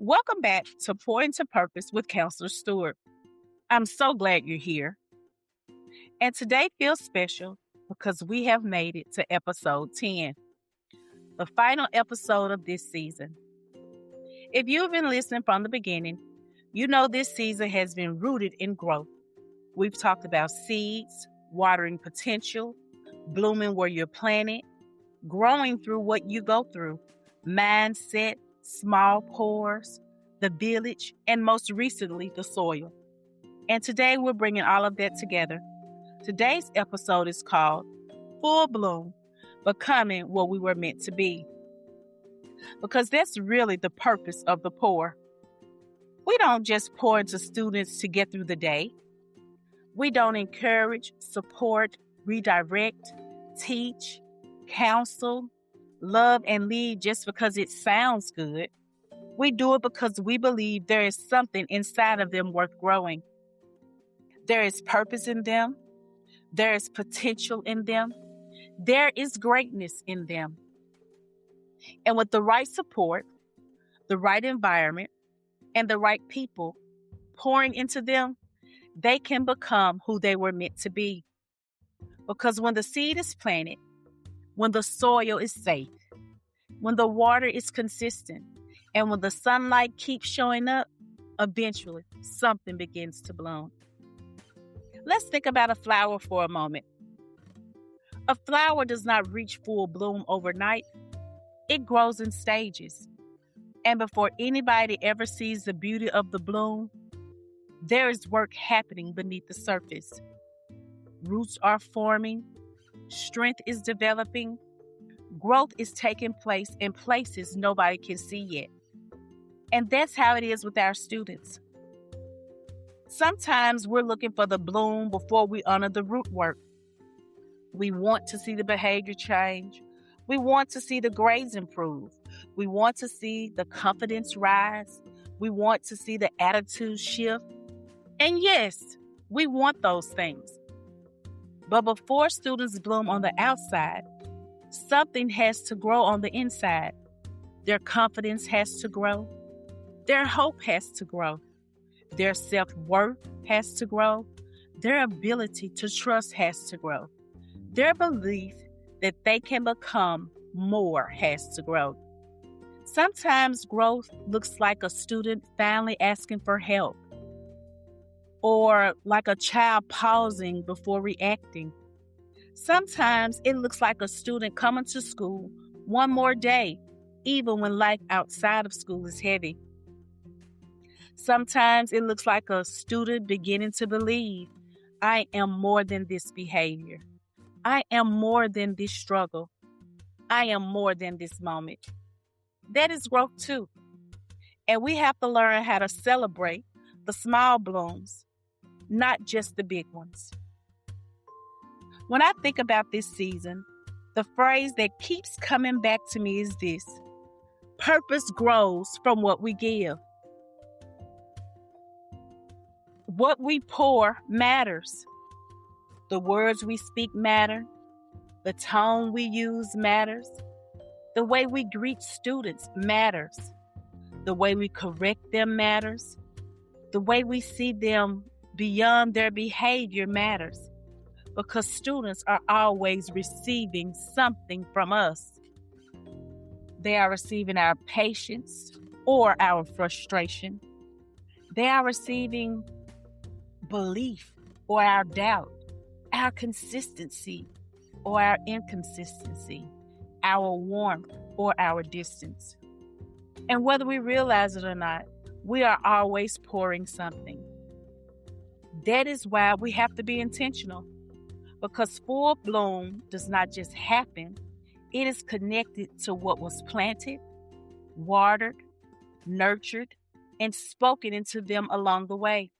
Welcome back to Pour Into Purpose with Counselor Stewart. I'm so glad you're here. And today feels special because we have made it to episode 10, the final episode of this season. If you've been listening from the beginning, you know this season has been rooted in growth. We've talked about seeds, watering potential, blooming where you're planted, growing through what you go through, mindset, small pores, the village, and most recently, the soil. And today we're bringing all of that together. Today's episode is called Full Bloom, Becoming What We Were Meant to Be. Because that's really the purpose of the pour. We don't just pour into students to get through the day. We don't encourage, support, redirect, teach, counsel, love, and lead just because it sounds good. We do it because we believe there is something inside of them worth growing. There is purpose in them. There is potential in them. There is greatness in them. And with the right support, the right environment, and the right people pouring into them, they can become who they were meant to be. Because when the seed is planted, when the soil is safe, when the water is consistent, and when the sunlight keeps showing up, eventually something begins to bloom. Let's think about a flower for a moment. A flower does not reach full bloom overnight. It grows in stages. And before anybody ever sees the beauty of the bloom, there is work happening beneath the surface. Roots are forming, strength is developing, growth is taking place in places nobody can see yet. And that's how it is with our students. Sometimes we're looking for the bloom before we honor the root work. We want to see the behavior change. We want to see the grades improve. We want to see the confidence rise. We want to see the attitude shift. And yes, we want those things. But before students bloom on the outside, something has to grow on the inside. Their confidence has to grow. Their hope has to grow. Their self-worth has to grow. Their ability to trust has to grow. Their belief that they can become more has to grow. Sometimes growth looks like a student finally asking for help, or like a child pausing before reacting. Sometimes it looks like a student coming to school one more day, even when life outside of school is heavy. Sometimes it looks like a student beginning to believe, I am more than this behavior. I am more than this struggle. I am more than this moment. That is growth too. And we have to learn how to celebrate the small blooms, not just the big ones. When I think about this season, the phrase that keeps coming back to me is this: purpose grows from what we give. What we pour matters. The words we speak matter. The tone we use matters. The way we greet students matters. The way we correct them matters. The way we see them beyond their behavior matters. Because students are always receiving something from us. They are receiving our patience or our frustration. They are receiving belief or our doubt, our consistency or our inconsistency, our warmth or our distance. And whether we realize it or not, we are always pouring something. That is why we have to be intentional, because full bloom does not just happen. It is connected to what was planted, watered, nurtured, and spoken into them along the way.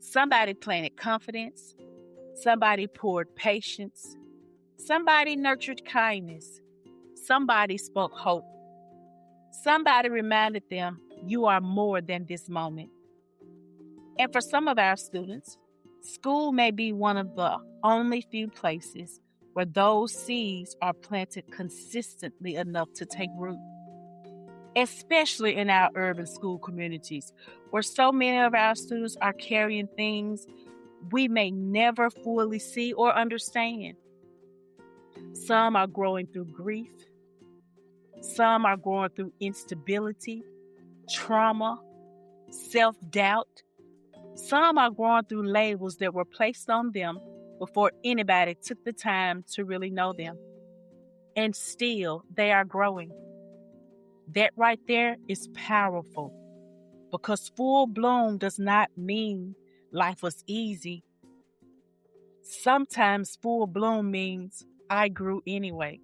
Somebody planted confidence. Somebody poured patience. Somebody nurtured kindness. Somebody spoke hope. Somebody reminded them, you are more than this moment. And for some of our students, school may be one of the only few places where those seeds are planted consistently enough to take root. especially in our urban school communities, where so many of our students are carrying things we may never fully see or understand. Some are growing through grief, some are going through instability, trauma, self doubt. Some are going through labels that were placed on them before anybody took the time to really know them. And still, they are growing. That right there is powerful, because full bloom does not mean life was easy. Sometimes full bloom means I grew anyway.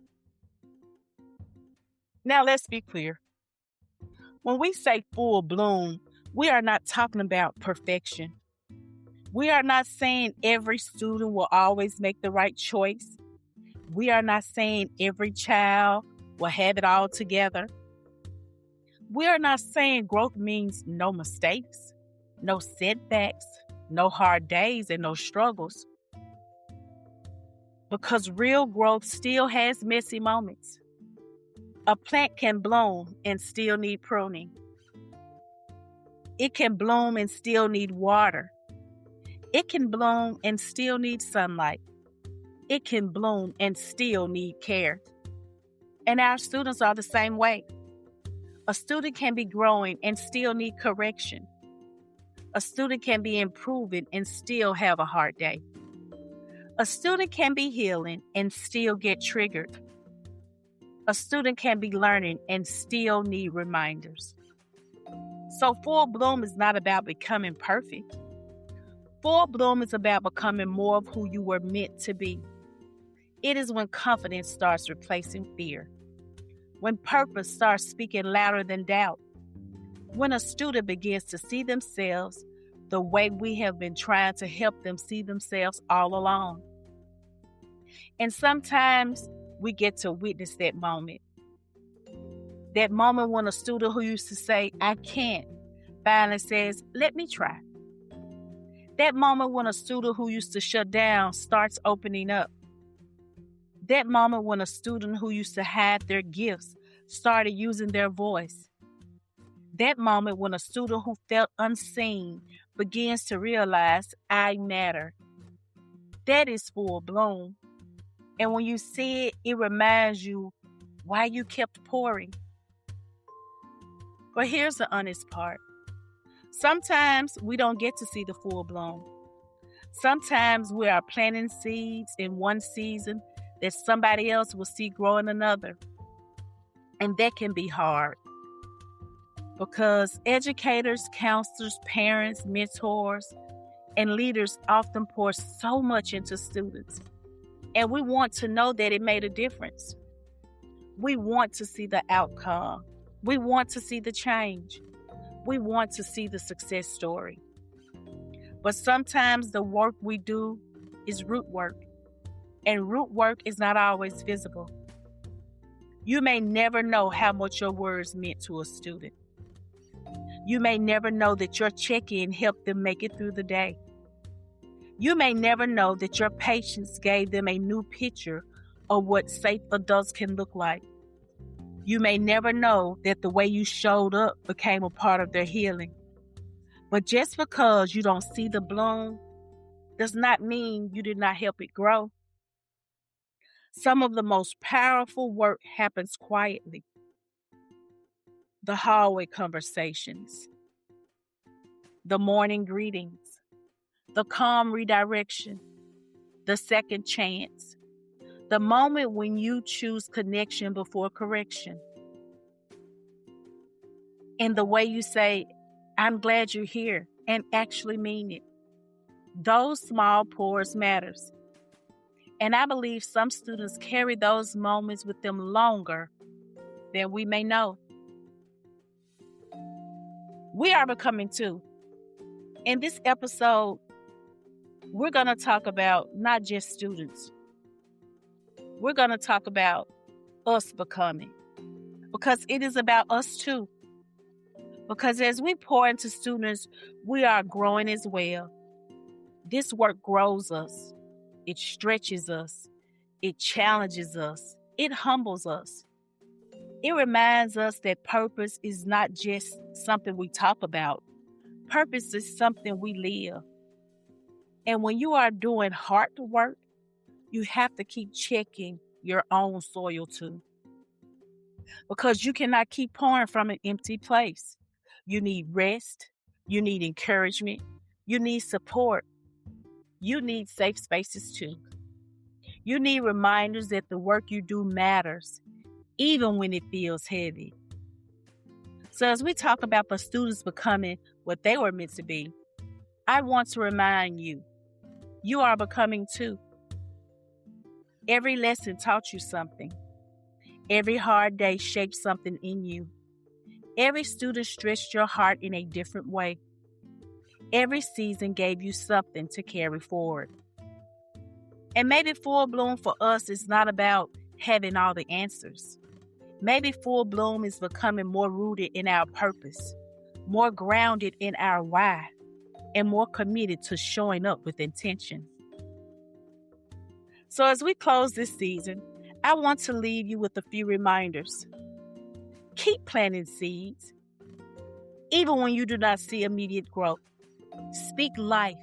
Now, let's be clear. When we say full bloom, we are not talking about perfection. We are not saying every student will always make the right choice. We are not saying every child will have it all together. We are not saying growth means no mistakes, no setbacks, no hard days, and no struggles. Because real growth still has messy moments. A plant can bloom and still need pruning. It can bloom and still need water. It can bloom and still need sunlight. It can bloom and still need care. And our students are the same way. A student can be growing and still need correction. A student can be improving and still have a hard day. A student can be healing and still get triggered. A student can be learning and still need reminders. So full bloom is not about becoming perfect. Full bloom is about becoming more of who you were meant to be. It is when confidence starts replacing fear. When purpose starts speaking louder than doubt. When a student begins to see themselves the way we have been trying to help them see themselves all along. And sometimes we get to witness that moment. That moment when a student who used to say, I can't, finally says, let me try. That moment when a student who used to shut down starts opening up. That moment when a student who used to hide their gifts started using their voice. That moment when a student who felt unseen begins to realize I matter. That is full bloom. And when you see it, it reminds you why you kept pouring. But here's the honest part. Sometimes we don't get to see the full bloom. Sometimes we are planting seeds in one season that somebody else will see grow in another. And that can be hard, because educators, counselors, parents, mentors, and leaders often pour so much into students. And we want to know that it made a difference. We want to see the outcome. We want to see the change. We want to see the success story. But sometimes the work we do is root work. And root work is not always visible. You may never know how much your words meant to a student. You may never know that your check-in helped them make it through the day. You may never know that your patience gave them a new picture of what safe adults can look like. You may never know that the way you showed up became a part of their healing. But just because you don't see the bloom does not mean you did not help it grow. Some of the most powerful work happens quietly. The hallway conversations, the morning greetings, the calm redirection, the second chance, the moment when you choose connection before correction. And the way you say, I'm glad you're here, and actually mean it. Those small pours matters. And I believe some students carry those moments with them longer than we may know. We are becoming two. In this episode, we're going to talk about not just students. We're going to talk about us becoming, because it is about us too. Because as we pour into students, we are growing as well. This work grows us. It stretches us. It challenges us. It humbles us. It reminds us that purpose is not just something we talk about. Purpose is something we live. And when you are doing hard work, you have to keep checking your own soil too, because you cannot keep pouring from an empty place. You need rest. You need encouragement. You need support. You need safe spaces too. You need reminders that the work you do matters, even when it feels heavy. So, as we talk about the students becoming what they were meant to be, I want to remind you, you are becoming too. Every lesson taught you something. Every hard day shaped something in you. Every student stretched your heart in a different way. Every season gave you something to carry forward. And maybe full bloom for us is not about having all the answers. Maybe full bloom is becoming more rooted in our purpose, more grounded in our why, and more committed to showing up with intention. So as we close this season, I want to leave you with a few reminders. Keep planting seeds, even when you do not see immediate growth. Speak life,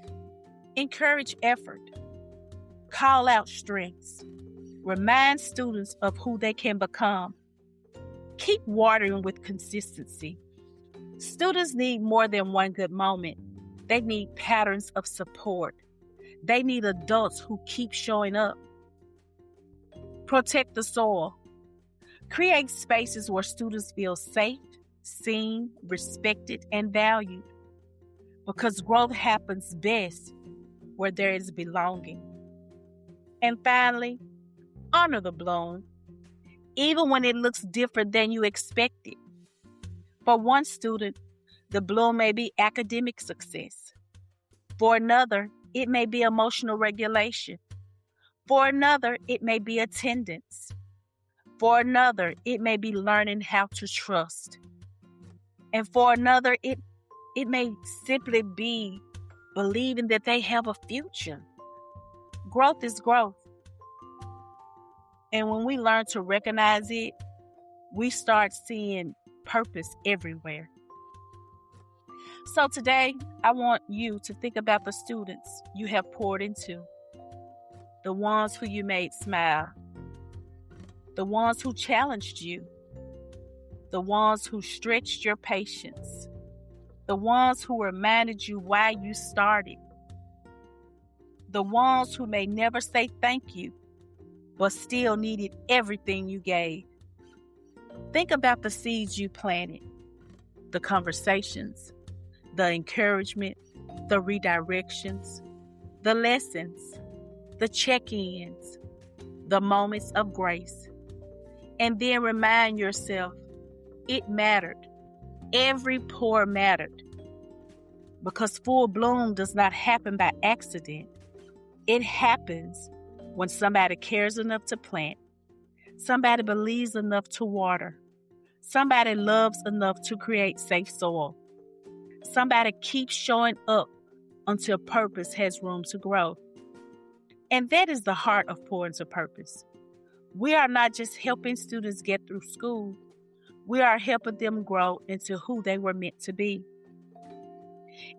encourage effort, call out strengths, remind students of who they can become. Keep watering with consistency. Students need more than one good moment. They need patterns of support. They need adults who keep showing up. Protect the soil. Create spaces where students feel safe, seen, respected, and valued. Because growth happens best where there is belonging. And finally, honor the bloom, even when it looks different than you expected. For one student, the bloom may be academic success. For another, it may be emotional regulation. For another, it may be attendance. For another, it may be learning how to trust. And for another, it may simply be believing that they have a future. Growth is growth. And when we learn to recognize it, we start seeing purpose everywhere. So today, I want you to think about the students you have poured into, the ones who you made smile, the ones who challenged you, the ones who stretched your patience, the ones who reminded you why you started, the ones who may never say thank you, but still needed everything you gave. Think about the seeds you planted, the conversations, the encouragement, the redirections, the lessons, the check-ins, the moments of grace. And then remind yourself, it mattered. Every pour mattered. Because full bloom does not happen by accident. It happens when somebody cares enough to plant, somebody believes enough to water, somebody loves enough to create safe soil, somebody keeps showing up until purpose has room to grow. And that is the heart of Pour Into Purpose. We are not just helping students get through school, we are helping them grow into who they were meant to be.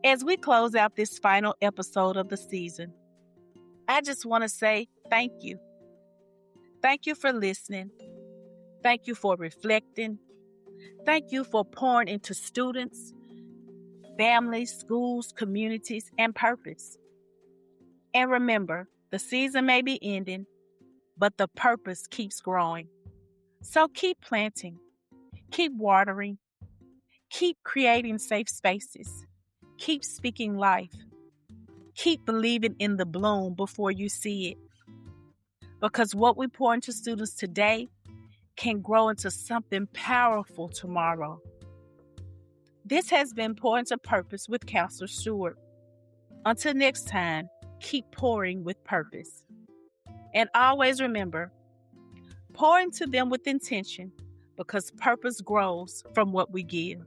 As we close out this final episode of the season, I just want to say thank you. Thank you for listening. Thank you for reflecting. Thank you for pouring into students, families, schools, communities, and purpose. And remember, the season may be ending, but the purpose keeps growing. So keep planting, keep watering, keep creating safe spaces, keep speaking life, keep believing in the bloom before you see it. Because what we pour into students today can grow into something powerful tomorrow. This has been Pour Into Purpose with Counselor Stewart. Until next time, keep pouring with purpose. And always remember, pour into them with intention, because purpose grows from what we give.